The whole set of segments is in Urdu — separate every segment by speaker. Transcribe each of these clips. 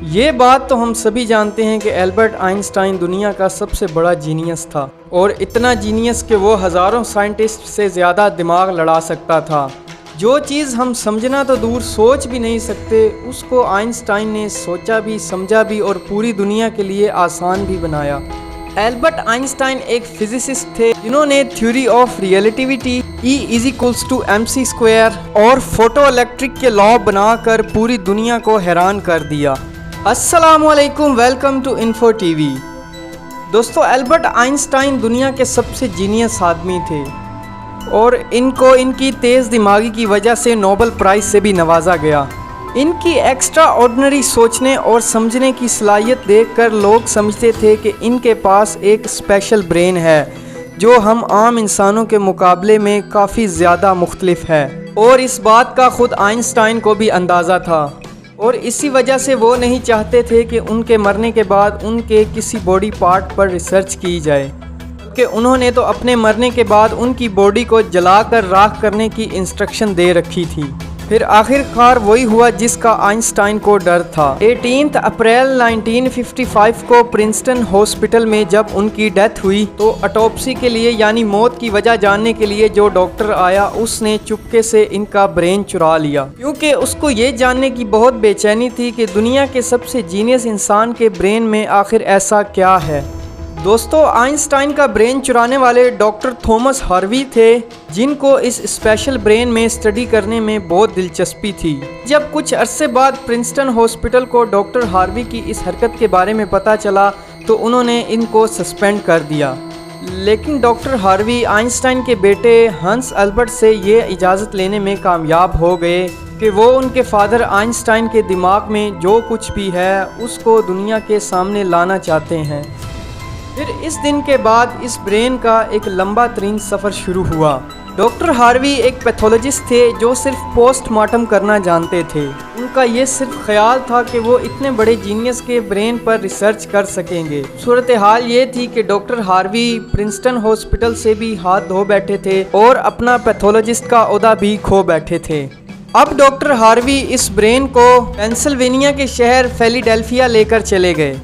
Speaker 1: یہ بات تو ہم سبھی جانتے ہیں کہ البرٹ آئنسٹائن دنیا کا سب سے بڑا جینیس تھا، اور اتنا جینیس کہ وہ ہزاروں سائنٹسٹ سے زیادہ دماغ لڑا سکتا تھا۔ جو چیز ہم سمجھنا تو دور سوچ بھی نہیں سکتے، اس کو آئنسٹائن نے سوچا بھی، سمجھا بھی اور پوری دنیا کے لیے آسان بھی بنایا۔ البرٹ آئنسٹائن ایک فزسسٹ تھے جنہوں نے تھیوری آف ریلیٹیوٹی، E=mc² اور فوٹو الیکٹرک کے لا بنا کر پوری دنیا کو حیران کر دیا۔ السلام علیکم، welcome to info TV. دوستو، البرٹ آئنسٹائن دنیا کے سب سے جینیس آدمی تھے، اور ان کو ان کی تیز دماغی کی وجہ سے نوبل پرائز سے بھی نوازا گیا۔ ان کی ایکسٹرا آرڈنری سوچنے اور سمجھنے کی صلاحیت دیکھ کر لوگ سمجھتے تھے کہ ان کے پاس ایک اسپیشل برین ہے جو ہم عام انسانوں کے مقابلے میں کافی زیادہ مختلف ہے، اور اس بات کا خود آئنسٹائن کو بھی اندازہ تھا، اور اسی وجہ سے وہ نہیں چاہتے تھے کہ ان کے مرنے کے بعد ان کے کسی باڈی پارٹ پر ریسرچ کی جائے، کہ انہوں نے تو اپنے مرنے کے بعد ان کی باڈی کو جلا کر راکھ کرنے کی انسٹرکشن دے رکھی تھی۔ پھر آخر کار وہی ہوا جس کا آئنسٹائن کو ڈر تھا۔ 18 اپریل 1955 کو پرنسٹن ہاسپٹل میں جب ان کی ڈیتھ ہوئی تو اٹوپسی کے لیے یعنی موت کی وجہ جاننے کے لیے جو ڈاکٹر آیا اس نے چپکے سے ان کا برین چرا لیا، کیونکہ اس کو یہ جاننے کی بہت بے چینی تھی کہ دنیا کے سب سے جینیس انسان کے برین میں آخر ایسا کیا ہے۔ دوستو، آئنسٹائن کا برین چرانے والے ڈاکٹر تھامس ہاروی تھے، جن کو اس اسپیشل برین میں اسٹڈی کرنے میں بہت دلچسپی تھی۔ جب کچھ عرصے بعد پرنسٹن ہاسپٹل کو ڈاکٹر ہاروی کی اس حرکت کے بارے میں پتہ چلا تو انہوں نے ان کو سسپینڈ کر دیا، لیکن ڈاکٹر ہاروی آئنسٹائن کے بیٹے ہنس البرٹ سے یہ اجازت لینے میں کامیاب ہو گئے کہ وہ ان کے فادر آئنسٹائن کے دماغ میں جو کچھ بھی ہے اس کو دنیا کے سامنے لانا چاہتے ہیں۔ پھر اس دن کے بعد اس برین کا ایک لمبا ترین سفر شروع ہوا۔ ڈاکٹر ہاروی ایک پیتھولوجسٹ تھے جو صرف پوسٹ مارٹم کرنا جانتے تھے۔ ان کا یہ صرف خیال تھا کہ وہ اتنے بڑے جینیس کے برین پر ریسرچ کر سکیں گے۔ صورتحال یہ تھی کہ ڈاکٹر ہاروی پرنسٹن ہاسپٹل سے بھی ہاتھ دھو بیٹھے تھے اور اپنا پیتھولوجسٹ کا عہدہ بھی کھو بیٹھے تھے۔ اب ڈاکٹر ہاروی اس برین کو پینسلوینیا کے شہر فیلیڈیلفیا لے کر چلے گئے،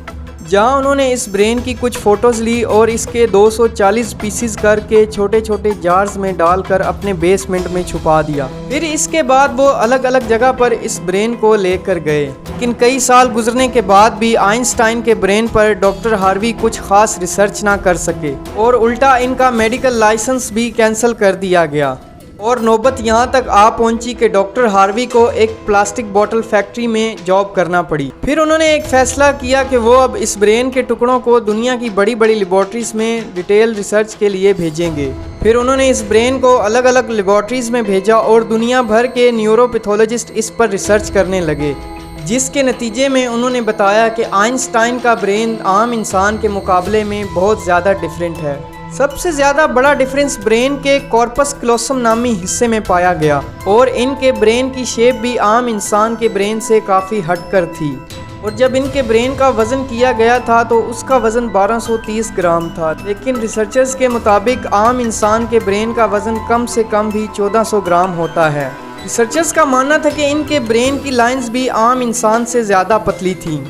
Speaker 1: جہاں انہوں نے اس برین کی کچھ فوٹوز لی اور اس کے 240 پیسز کر کے چھوٹے چھوٹے جارز میں ڈال کر اپنے بیسمنٹ میں چھپا دیا۔ پھر اس کے بعد وہ الگ الگ جگہ پر اس برین کو لے کر گئے، لیکن کئی سال گزرنے کے بعد بھی آئنسٹائن کے برین پر ڈاکٹر ہاروی کچھ خاص ریسرچ نہ کر سکے، اور الٹا ان کا میڈیکل لائسنس بھی کینسل کر دیا گیا، اور نوبت یہاں تک آ پہنچی کہ ڈاکٹر ہاروی کو ایک پلاسٹک بوتل فیکٹری میں جاب کرنا پڑی۔ پھر انہوں نے ایک فیصلہ کیا کہ وہ اب اس برین کے ٹکڑوں کو دنیا کی بڑی بڑی لیبارٹریز میں ڈیٹیل ریسرچ کے لیے بھیجیں گے۔ پھر انہوں نے اس برین کو الگ الگ لیبارٹریز میں بھیجا اور دنیا بھر کے نیورو پیتھولوجسٹ اس پر ریسرچ کرنے لگے، جس کے نتیجے میں انہوں نے بتایا کہ آئنسٹائن کا برین عام انسان کے مقابلے میں بہت زیادہ ڈیفرنٹ ہے۔ سب سے زیادہ بڑا ڈیفرنس برین کے کارپس کلوسم نامی حصے میں پایا گیا، اور ان کے برین کی شیپ بھی عام انسان کے برین سے کافی ہٹ کر تھی، اور جب ان کے برین کا وزن کیا گیا تھا تو اس کا وزن 1230 گرام تھا، لیکن ریسرچرز کے مطابق عام انسان کے برین کا وزن کم سے کم بھی 1400 گرام ہوتا ہے۔ ریسرچرز کا ماننا تھا کہ ان کے برین کی لائنز بھی عام انسان سے زیادہ پتلی تھیں۔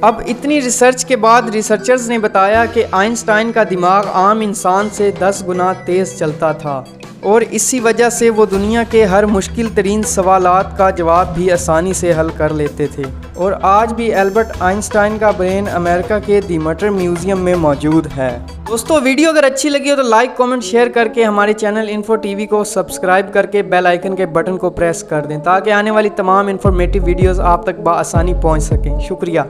Speaker 1: اب اتنی ریسرچ کے بعد ریسرچرز نے بتایا کہ آئنسٹائن کا دماغ عام انسان سے 10 گنا تیز چلتا تھا، اور اسی وجہ سے وہ دنیا کے ہر مشکل ترین سوالات کا جواب بھی آسانی سے حل کر لیتے تھے، اور آج بھی البرٹ آئنسٹائن کا برین امریکہ کے دی مٹر میوزیم میں موجود ہے۔ دوستو، ویڈیو اگر اچھی لگی ہو تو لائک، کامنٹ، شیئر کر کے ہمارے چینل انفو ٹی وی کو سبسکرائب کر کے بیل آئیکن کے بٹن کو پریس کر دیں تاکہ آنے والی تمام انفارمیٹیو ویڈیوز آپ تک بآسانی پہنچ سکیں۔ شکریہ۔